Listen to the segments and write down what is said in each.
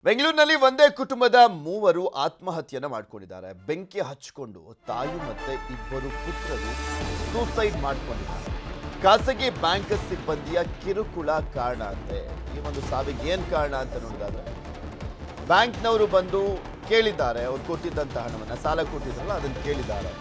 ಬೆಂಗಳೂರಿನಲ್ಲಿ ಒಂದೇ ಕುಟುಂಬದ ಮೂವರು ಆತ್ಮಹತ್ಯೆಯನ್ನು ಮಾಡಿಕೊಂಡಿದ್ದಾರೆ. ಬೆಂಕಿ ಹಚ್ಚಿಕೊಂಡು ತಾಯಿ ಮತ್ತೆ ಇಬ್ಬರು ಪುತ್ರರು ಸೂಸೈಡ್ ಮಾಡಿಕೊಂಡಿದ್ದಾರೆ. ಖಾಸಗಿ ಬ್ಯಾಂಕ್ ಸಿಬ್ಬಂದಿಯ ಕಿರುಕುಳ ಕಾರಣ ಅಂತೆ. ಈ ಒಂದು ಸಾವಿಗೆ ಏನು ಕಾರಣ ಅಂತ ನೋಡಿದಾದ್ರೆ ಬ್ಯಾಂಕ್ನವರು ಬಂದು ಕೇಳಿದ್ದಾರೆ. ಅವ್ರು ಕೊಟ್ಟಿದ್ದಂತ ಹಣವನ್ನು, ಸಾಲ ಕೊಟ್ಟಿದ್ರಲ್ಲ ಅದನ್ನು ಕೇಳಿದ್ದಾರೆ.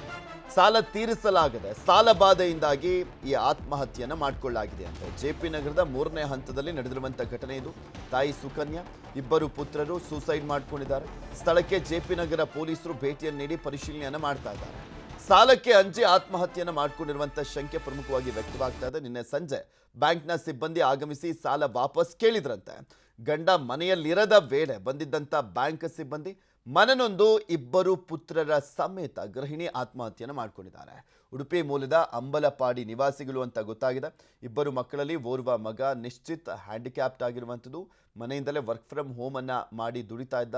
ಸಾಲ ತೀರಿಸಲಾಗದೆ ಸಾಲ ಬಾಧೆಯಿಂದಾಗಿ ಈ ಆತ್ಮಹತ್ಯೆಯನ್ನು ಮಾಡಿಕೊಳ್ಳಲಾಗಿದೆ ಅಂತ ಜೆಪಿ ನಗರದ 3ನೇ ಹಂತದಲ್ಲಿ ನಡೆದಿರುವಂಥ ಘಟನೆ ಇದು. ತಾಯಿ ಸುಕನ್ಯಾ, ಇಬ್ಬರು ಪುತ್ರರು ಸೂಸೈಡ್ ಮಾಡಿಕೊಂಡಿದ್ದಾರೆ. ಸ್ಥಳಕ್ಕೆ ಜೆಪಿ ನಗರ ಪೊಲೀಸರು ಭೇಟಿಯನ್ನು ನೀಡಿ ಪರಿಶೀಲನೆಯನ್ನು ಮಾಡ್ತಾ ಇದ್ದಾರೆ. ಸಾಲಕ್ಕೆ ಅಂಜಿ ಆತ್ಮಹತ್ಯೆಯನ್ನು ಮಾಡಿಕೊಂಡಿರುವಂಥ ಶಂಕೆ ಪ್ರಮುಖವಾಗಿ ವ್ಯಕ್ತವಾಗ್ತಾ ಇದೆ. ನಿನ್ನೆ ಸಂಜೆ ಬ್ಯಾಂಕ್ನ ಸಿಬ್ಬಂದಿ ಆಗಮಿಸಿ ಸಾಲ ವಾಪಸ್ ಕೇಳಿದ್ರಂತೆ. ಗಂಡ ಮನೆಯಲ್ಲಿರದ ವೇಳೆ ಬಂದಿದ್ದಂಥ ಬ್ಯಾಂಕ್ ಸಿಬ್ಬಂದಿ ಮನನೊಂದು ಇಬ್ಬರು ಪುತ್ರರ ಸಮೇತ ಗೃಹಿಣಿ ಆತ್ಮಹತ್ಯೆಯನ್ನು ಮಾಡಿಕೊಂಡಿದ್ದಾರೆ. ಉಡುಪಿ ಮೂಲದ ಅಂಬಲಪಾಡಿ ನಿವಾಸಿಗಳು ಅಂತ ಗೊತ್ತಾಗಿದೆ. ಇಬ್ಬರು ಮಕ್ಕಳಲ್ಲಿ ಓರ್ವ ಮಗ ನಿಶ್ಚಿತ್ ಹ್ಯಾಂಡಿಕ್ಯಾಪ್ಟ್ ಆಗಿರುವಂಥದ್ದು. ಮನೆಯಿಂದಲೇ ವರ್ಕ್ ಫ್ರಮ್ ಹೋಮ್ ಅನ್ನ ಮಾಡಿ ದುಡಿತಾ ಇದ್ದ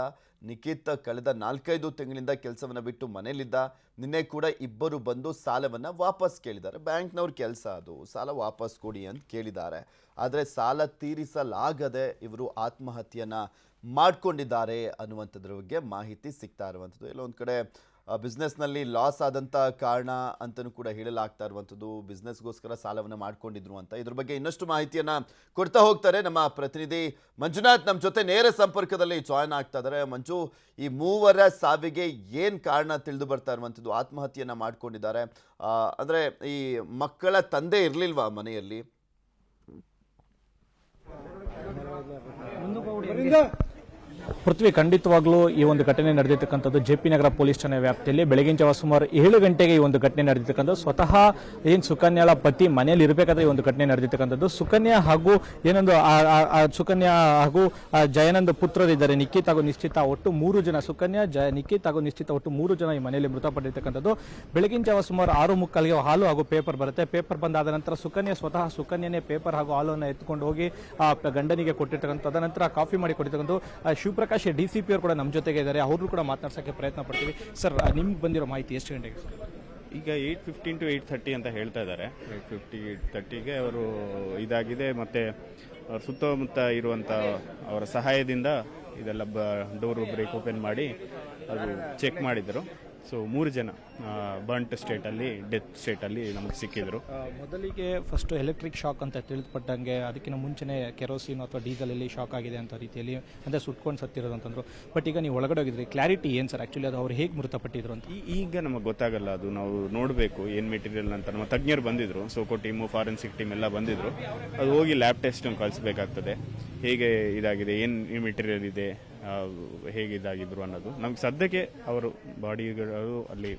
ನಿಖಿತ್ ಕಳೆದ 4-5 ತಿಂಗಳಿಂದ ಕೆಲಸವನ್ನು ಬಿಟ್ಟು ಮನೆಯಲ್ಲಿದ್ದ. ನಿನ್ನೆ ಕೂಡ ಇಬ್ಬರು ಬಂದು ಸಾಲವನ್ನು ವಾಪಸ್ ಕೇಳಿದ್ದಾರೆ. ಬ್ಯಾಂಕ್ನವ್ರ ಕೆಲಸ ಅದು, ಸಾಲ ವಾಪಸ್ ಕೊಡಿ ಅಂತ ಕೇಳಿದ್ದಾರೆ. ಆದರೆ ಸಾಲ ತೀರಿಸಲಾಗದೆ ಇವರು ಆತ್ಮಹತ್ಯೆಯನ್ನು ಮಾಡ್ಕೊಂಡಿದ್ದಾರೆ ಅನ್ನುವಂಥದ್ರ ಬಗ್ಗೆ ಮಾಹಿತಿ ಸಿಗ್ತಾ ಇರುವಂಥದ್ದು. ಎಲ್ಲೊಂದು ಕಡೆ ಬಿಸ್ನೆಸ್ನಲ್ಲಿ ಲಾಸ್ ಆದಂಥ ಕಾರಣ ಅಂತಲೂ ಕೂಡ ಹೇಳಲಾಗ್ತಾ ಇರುವಂಥದ್ದು. ಬಿಸ್ನೆಸ್ಗೋಸ್ಕರ ಸಾಲವನ್ನು ಮಾಡ್ಕೊಂಡಿದ್ರು ಅಂತ. ಇದ್ರ ಬಗ್ಗೆ ಇನ್ನಷ್ಟು ಮಾಹಿತಿಯನ್ನು ಕೊಡ್ತಾ ಹೋಗ್ತಾರೆ ನಮ್ಮ ಪ್ರತಿನಿಧಿ ಮಂಜುನಾಥ್. ನಮ್ಮ ಜೊತೆ ನೇರ ಸಂಪರ್ಕದಲ್ಲಿ ಜಾಯ್ನ್ ಆಗ್ತಾ ಇದ್ದಾರೆ. ಮಂಜು, ಈ ಮೂವರ ಸಾವಿಗೆ ಏನು ಕಾರಣ ತಿಳಿದು ಬರ್ತಾ ಇರುವಂಥದ್ದು? ಆತ್ಮಹತ್ಯೆಯನ್ನು ಮಾಡ್ಕೊಂಡಿದ್ದಾರೆ ಅಂದರೆ ಈ ಮಕ್ಕಳ ತಂದೆ ಇರಲಿಲ್ವಾ ಮನೆಯಲ್ಲಿ? ಪೃಥ್ವಿ, ಖಂಡಿತವಾಗ್ಲೂ ಈ ಒಂದು ಘಟನೆ ನಡೆದಿರ್ತಕ್ಕಂಥದ್ದು ಜೆಪಿ ನಗರ ಪೊಲೀಸ್ ಠಾಣೆ ವ್ಯಾಪ್ತಿಯಲ್ಲಿ ಬೆಳಗಿನ ಜಾವ ಸುಮಾರು 7 ಗಂಟೆಗೆ ಈ ಒಂದು ಘಟನೆ ನಡೆದಿರ್ತಕ್ಕಂಥದ್ದು. ಸ್ವತಃ ಏನು ಸುಕನ್ಯಾಳ ಪತಿ ಮನೆಯಲ್ಲಿ ಇರಬೇಕಾದ್ರೆ ಈ ಒಂದು ಘಟನೆ ನಡೆದಿರ್ತಕ್ಕಂಥದ್ದು. ಸುಕನ್ಯಾ ಹಾಗೂ ಏನೊಂದು ಸುಕನ್ಯಾ ಹಾಗೂ ಜಯನಂದ್ ಪುತ್ರರಿದ್ದಾರೆ, ನಿಖಿತ್ ಹಾಗೂ ನಿಶ್ಚಿತ. ಒಟ್ಟು 3 ಜನ, ಸುಕನ್ಯಾ, ನಿಖಿತ್ ಹಾಗೂ ನಿಶ್ಚಿತ, ಒಟ್ಟು 3 ಜನ ಈ ಮನೆಯಲ್ಲಿ ಮೃತಪಟ್ಟಿರ್ತಕ್ಕಂಥದ್ದು. ಬೆಳಗಿನ ಜಾವ ಸುಮಾರು 6:45ಗೆ ಹಾಲು ಹಾಗೂ ಪೇಪರ್ ಬರುತ್ತೆ. ಪೇಪರ್ ಬಂದಾದ ನಂತರ ಸುಕನ್ಯಾನೇ ಪೇಪರ್ ಹಾಗೂ ಹಾಲನ್ನು ಎತ್ಕೊಂಡು ಹೋಗಿ ಗಂಡನಿಗೆ ಕೊಟ್ಟಿರ್ತಕ್ಕಂಥ. ತದನಂತರ ಕಾಫಿ ಮಾಡಿ ಕೊಟ್ಟಿರ್ತಕ್ಕಂಥ ಶಿವಪ್ರಕಾಶ್ ಡಿಸಿಪಿ ಅವರು ಕೂಡ ನಮ್ಮ ಜೊತೆಗೆ ಇದ್ದಾರೆ. ಅವರು ಕೂಡ ಮಾತನಾಡ್ಸೋಕ್ಕೆ ಪ್ರಯತ್ನ ಪಡ್ತೀವಿ. ಸರ್, ನಿಮ್ಗೆ ಬಂದಿರೋ ಮಾಹಿತಿ ಎಷ್ಟು ಗಂಟೆಗೆ? ಈಗ 8:15 to 8:30 ಅಂತ ಹೇಳ್ತಾ ಇದ್ದಾರೆ. 8:30ಗೆ ಅವರು ಇದಾಗಿದೆ. ಮತ್ತೆ ಅವ್ರ ಸುತ್ತಮುತ್ತ ಇರುವಂಥ ಅವರ ಸಹಾಯದಿಂದ ಇದೆಲ್ಲ ಡೋರು ಬ್ರೇಕ್ ಓಪನ್ ಮಾಡಿ ಅದು ಚೆಕ್ ಮಾಡಿದರು. ಸೊ 3 ಜನ ಬರ್ಂಟ್ ಸ್ಟೇಟಲ್ಲಿ, ಡೆತ್ ಸ್ಟೇಟಲ್ಲಿ ನಮಗೆ ಸಿಕ್ಕಿದ್ರು. ಮೊದಲಿಗೆ ಫಸ್ಟ್ ಎಲೆಕ್ಟ್ರಿಕ್ ಶಾಕ್ ಅಂತ ತಿಳಿದುಪಟ್ಟಂಗೆ, ಅದಕ್ಕಿಂತ ಮುಂಚೆನೇ ಕೆರೋಸಿನ್ ಅಥವಾ ಡೀಸೆಲಲ್ಲಿ ಶಾಕ್ ಆಗಿದೆ ಅಂತ ರೀತಿಯಲ್ಲಿ ಅಂದರೆ ಸುಟ್ಕೊಂಡು ಸತ್ತಿರೋದು ಅಂತಂದ್ರು. ಬಟ್ ಈಗ ನೀವು ಒಳಗಡೆ ಹೋಗಿದ್ರಿ, ಕ್ಲಾರಿಟಿ ಏನು ಸರ್ ಆ್ಯಕ್ಚುಲಿ ಅದು ಅವ್ರು ಹೇಗೆ ಮೃತಪಟ್ಟಿದ್ರು ಅಂತ? ಈಗ ನಮಗೆ ಗೊತ್ತಾಗಲ್ಲ, ಅದು ನಾವು ನೋಡಬೇಕು ಏನು ಮೆಟೀರಿಯಲ್ ಅಂತ. ನಮ್ಮ ತಜ್ಞರು ಬಂದಿದ್ರು, ಸೋಕೋ ಟೀಮು, ಫಾರೆನ್ಸಿಕ್ ಟೀಮ್ ಎಲ್ಲ ಬಂದಿದ್ರು. ಅದು ಹೋಗಿ ಲ್ಯಾಬ್ ಟೆಸ್ಟ್ ಕಳಿಸ್ಬೇಕಾಗ್ತದೆ. ಹೇಗೆ ಇದಾಗಿದೆ, ಏನು ಮೆಟೀರಿಯಲ್ ಇದೆ, ಹೇಗೆ ಇದಾಗಿದ್ರು ಅನ್ನೋದು. ನಮ್ಗೆ ಸದ್ಯಕ್ಕೆ ಅವರು ಬಾಡಿಗಳು ಅಲ್ಲಿ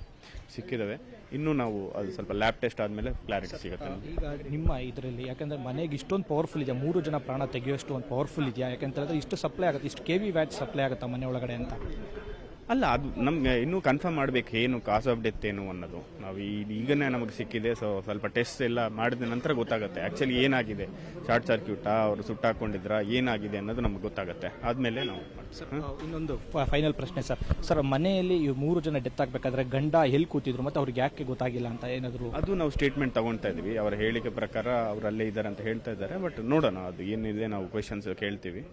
ಸಿಕ್ಕಿದ್ದಾವೆ. ಇನ್ನೂ ನಾವು ಅದು ಸ್ವಲ್ಪ ಲ್ಯಾಬ್ ಟೆಸ್ಟ್ ಆದಮೇಲೆ ಕ್ಲಾರಿಟಿ ಸಿಗುತ್ತೆ. ಈಗ ನಿಮ್ಮ ಇದರಲ್ಲಿ ಯಾಕಂದರೆ ಮನೆಗೆ ಇಷ್ಟೊಂದು ಪವರ್ಫುಲ್ ಇದೆ, 3 ಜನ ಪ್ರಾಣ ತೆಗೆಯೋಷ್ಟು ಒಂದು ಪವರ್ಫುಲ್ ಇದೆಯಾ? ಯಾಕಂತಂದರೆ ಇಷ್ಟು ಸಪ್ಲೈ ಆಗುತ್ತೆ, ಇಷ್ಟು KV ವ್ಯಾಟ್ ಸಪ್ಲೈ ಆಗುತ್ತಾ ಮನೆ ಒಳಗಡೆ ಅಂತ? ಅಲ್ಲ, ಅದು ನಮ್ಗೆ ಇನ್ನೂ ಕನ್ಫರ್ಮ್ ಮಾಡಬೇಕು ಏನು ಕಾಸ್ ಆಫ್ ಡೆತ್ ಏನು ಅನ್ನೋದು. ನಾವು ಈಗನೇ ನಮಗೆ ಸಿಕ್ಕಿದೆ. ಸೊ ಸ್ವಲ್ಪ ಟೆಸ್ಟ್ ಎಲ್ಲ ಮಾಡಿದ ನಂತರ ಗೊತ್ತಾಗುತ್ತೆ ಆ್ಯಕ್ಚುಲಿ ಏನಾಗಿದೆ. ಶಾರ್ಟ್ ಸರ್ಕ್ಯೂಟಾ, ಅವರು ಸುಟ್ಟಾಕೊಂಡಿದ್ರಾ, ಏನಾಗಿದೆ ಅನ್ನೋದು ನಮ್ಗೆ ಗೊತ್ತಾಗುತ್ತೆ. ಆದಮೇಲೆ ನಾವು ಇನ್ನೊಂದು ಫೈನಲ್ ಪ್ರಶ್ನೆ ಸರ್, ಮನೆಯಲ್ಲಿ ಈ 3 ಜನ ಡೆತ್ ಆಗಬೇಕಾದ್ರೆ ಗಂಡ ಎಲ್ಲಿ ಕೂತಿದ್ರು ಮತ್ತು ಅವ್ರಿಗೆ ಯಾಕೆ ಗೊತ್ತಾಗಿಲ್ಲ ಅಂತ ಏನಾದರೂ? ಅದು ನಾವು ಸ್ಟೇಟ್ಮೆಂಟ್ ತಗೊಳ್ತಾ ಇದ್ವಿ. ಅವರ ಹೇಳಿಕೆ ಪ್ರಕಾರ ಅವರಲ್ಲೇ ಇದ್ದಾರೆ ಅಂತ ಹೇಳ್ತಾ ಇದ್ದಾರೆ. ಬಟ್ ನೋಡೋಣ, ಅದು ಏನಿದೆ ನಾವು ಕ್ವೆಶನ್ಸ್ ಕೇಳ್ತೀವಿ.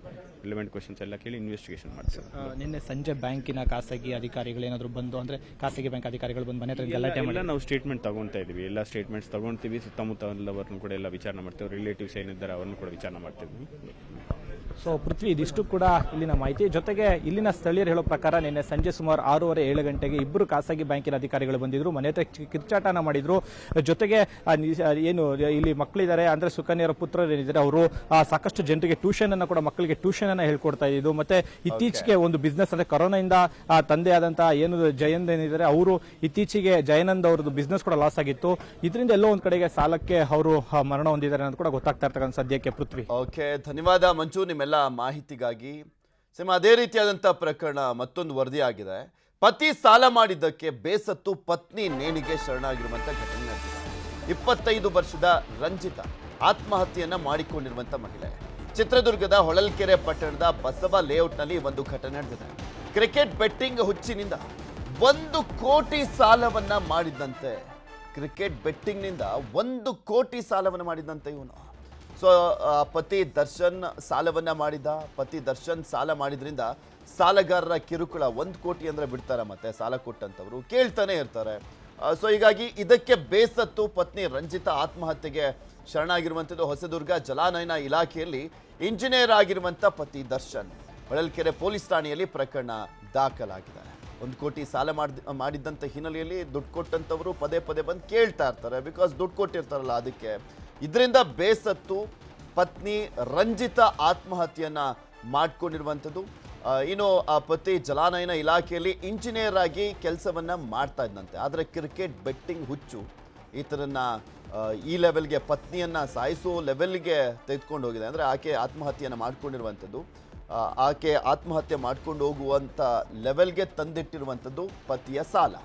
ರಿಲೆವೆಂಟ್ ಕ್ವೆಶನ್ಸ್ ಎಲ್ಲ ಕೇಳಿ ಇನ್ವೆಸ್ಟಿಗೇಷನ್ ಮಾಡ್ತೀವಿ. ನಿನ್ನೆ ಸಂಜೆ ಬ್ಯಾಂಕಿನ ಖಾಸಗಿ ಅಧಿಕಾರಿಗಳು ಏನಾದರೂ ಬಂದು, ಅಂದರೆ ಖಾಸಗಿ ಬ್ಯಾಂಕ್ ಅಧಿಕಾರಿಗಳು ಬಂದು ಮನೆ ಹತ್ರ ಗಲಾಟೆ ಮಾಡಿ ನಾವು ಸ್ಟೇಟ್ಮೆಂಟ್ ತಗೊಳ್ತಾ ಇದ್ವಿ. ಎಲ್ಲ ಸ್ಟೇಟ್ಮೆಂಟ್ಸ್ ತಗೊಳ್ತೀವಿ. ಸುತ್ತಮುತ್ತ ಎಲ್ಲವರನ್ನು ಕೂಡ ಎಲ್ಲ ವಿಚಾರಣೆ ಮಾಡ್ತೀವಿ. ರಿಲೇಟಿವ್ಸ್ ಏನಿದ್ದಾರೆ ಅವ್ರನ್ನು ಕೂಡ ವಿಚಾರಣೆ ಮಾಡ್ತೀವಿ. ಸೊ ಪೃಥ್ವಿ, ಇದಿಷ್ಟು ಕೂಡ ಇಲ್ಲಿನ ಮಾಹಿತಿ. ಜೊತೆಗೆ ಇಲ್ಲಿನ ಸ್ಥಳೀಯರು ಹೇಳೋ ಪ್ರಕಾರ ನಿನ್ನೆ ಸಂಜೆ ಸುಮಾರು 6:30-7 ಗಂಟೆಗೆ ಇಬ್ಬರು ಖಾಸಗಿ ಬ್ಯಾಂಕಿನ ಅಧಿಕಾರಿಗಳು ಬಂದಿದ್ರು, ಮನೆ ಹತ್ರ ಕಿರ್ಚಾಟನ ಮಾಡಿದ್ರು. ಜೊತೆಗೆ ಏನು ಇಲ್ಲಿ ಮಕ್ಕಳಿದ್ದಾರೆ ಅಂದರೆ ಸುಕನ್ಯರ ಪುತ್ರರು ಏನಿದ್ದಾರೆ ಅವರು ಸಾಕಷ್ಟು ಜನರಿಗೆ ಟ್ಯೂಷನ್ ಅನ್ನು ಕೂಡ, ಮಕ್ಕಳಿಗೆ ಟ್ಯೂಷನ್ ಅನ್ನು ಹೇಳ್ಕೊಡ್ತಾ ಇದ್ದು. ಮತ್ತೆ ಇತ್ತೀಚೆಗೆ ಒಂದು ಬಿಸ್ನೆಸ್ ಅಂದರೆ ಕೊರೋನಾದಿಂದ ತಂದೆ ಆದಂತಹ ಏನು ಜಯಂತ್ ಏನಿದ್ದಾರೆ ಅವರು ಇತ್ತೀಚೆಗೆ ಜಯನಂದ್ ಅವ್ರದ್ದು ಬಿಸ್ನೆಸ್ ಕೂಡ ಲಾಸ್ ಆಗಿತ್ತು. ಇದರಿಂದ ಎಲ್ಲೋ ಒಂದ್ ಕಡೆಗೆ ಸಾಲಕ್ಕೆ ಅವರು ಮರಣ ಹೊಂದಿದ್ದಾರೆ ಅನ್ನೋದು ಕೂಡ ಗೊತ್ತಾಗ್ತಾ ಇರ್ತಕ್ಕಂಥ ಸದ್ಯಕ್ಕೆ. ಪೃಥ್ವಿ, ಓಕೆ, ಧನ್ಯವಾದ ಮಂಜು ನಿಮ್ಮೆಲ್ಲ ಮಾಹಿತಿಗಾಗಿ. ಅದೇ ರೀತಿಯಾದಂಥ ಪ್ರಕರಣ ಮತ್ತೊಂದು ವರದಿ ಆಗಿದೆ. ಪತಿ ಸಾಲ ಮಾಡಿದ್ದಕ್ಕೆ ಬೇಸತ್ತು ಪತ್ನಿ ನೇಣಿಗೆ ಶರಣಾಗಿರುವಂಥ ಘಟನೆ ನಡೆದಿದೆ. 25 ವರ್ಷದ ರಂಜಿತಾ ಆತ್ಮಹತ್ಯೆಯನ್ನ ಮಾಡಿಕೊಂಡಿರುವಂಥ ಮಹಿಳೆ. ಚಿತ್ರದುರ್ಗದ ಹೊಳಲ್ಕೆರೆ ಪಟ್ಟಣದ ಬಸವ ಲೇಔಟ್ನಲ್ಲಿ ಒಂದು ಘಟನೆ ನಡೆದಿದೆ. ಕ್ರಿಕೆಟ್ ಬೆಟ್ಟಿಂಗ್ ಹುಚ್ಚಿನಿಂದ 1 ಕೋಟಿ ಸಾಲವನ್ನ ಮಾಡಿದ್ದಂತೆ. ಕ್ರಿಕೆಟ್ ಬೆಟ್ಟಿಂಗ್ನಿಂದ 1 ಕೋಟಿ ಸಾಲವನ್ನು ಮಾಡಿದ್ದಂತೆ ಇವನು. ಸೊ ಪತಿ ದರ್ಶನ್ ಸಾಲವನ್ನ ಮಾಡಿದ. ಪತಿ ದರ್ಶನ್ ಸಾಲ ಮಾಡಿದ್ರಿಂದ ಸಾಲಗಾರರ ಕಿರುಕುಳ. 1 ಕೋಟಿ ಅಂದ್ರೆ ಬಿಡ್ತಾರೆ ಮತ್ತೆ ಸಾಲ ಕೊಟ್ಟಂತವರು ಕೇಳ್ತಾನೆ ಇರ್ತಾರೆ. ಸೊ ಹೀಗಾಗಿ ಇದಕ್ಕೆ ಬೇಸತ್ತು ಪತ್ನಿ ರಂಜಿತಾ ಆತ್ಮಹತ್ಯೆಗೆ ಶರಣಾಗಿರುವಂಥದ್ದು. ಹೊಸದುರ್ಗ ಜಲಾನಯನ ಇಲಾಖೆಯಲ್ಲಿ ಇಂಜಿನಿಯರ್ ಆಗಿರುವಂಥ ಪತಿ ದರ್ಶನ್ ಹೊಳಲ್ಕೆರೆ ಪೊಲೀಸ್ ಠಾಣೆಯಲ್ಲಿ ಪ್ರಕರಣ ದಾಖಲಾಗಿದ್ದಾರೆ. 1 ಕೋಟಿ ಸಾಲ ಮಾಡಿದ್ದಂಥ ಹಿನ್ನೆಲೆಯಲ್ಲಿ ದುಡ್ಡು ಕೊಟ್ಟಂಥವರು ಪದೇ ಪದೇ ಬಂದು ಕೇಳ್ತಾ ಇರ್ತಾರೆ. ಬಿಕಾಸ್ ದುಡ್ಡು ಕೊಟ್ಟಿರ್ತಾರಲ್ಲ ಅದಕ್ಕೆ. ಇದರಿಂದ ಬೇಸತ್ತು ಪತ್ನಿ ರಂಜಿತಾ ಆತ್ಮಹತ್ಯೆಯನ್ನ ಮಾಡ್ಕೊಂಡಿರುವಂಥದ್ದು. ಇನ್ನು ಆ ಪತಿ ಜಲಾನಯನ ಇಲಾಖೆಯಲ್ಲಿ ಇಂಜಿನಿಯರ್ ಆಗಿ ಕೆಲಸವನ್ನ ಮಾಡ್ತಾ ಇದ್ದಂತೆ. ಆದರೆ ಕ್ರಿಕೆಟ್ ಬೆಟ್ಟಿಂಗ್ ಹುಚ್ಚು ಈತನನ್ನ ಈ ಲೆವೆಲ್ಗೆ ಪತ್ನಿಯನ್ನ ಸಾಯಿಸೋ ಲೆವೆಲ್ಗೆ ತೆಗೆದುಕೊಂಡು ಹೋಗಿದೆ. ಅಂದರೆ ಆಕೆ ಆತ್ಮಹತ್ಯೆಯನ್ನು ಮಾಡ್ಕೊಂಡಿರುವಂಥದ್ದು. ಆಕೆ ಆತ್ಮಹತ್ಯೆ ಮಾಡ್ಕೊಂಡು ಹೋಗುವಂಥ ಲೆವೆಲ್ಗೆ ತಂದಿಟ್ಟಿರುವಂಥದ್ದು ಪತಿಯ ಸಾಲ.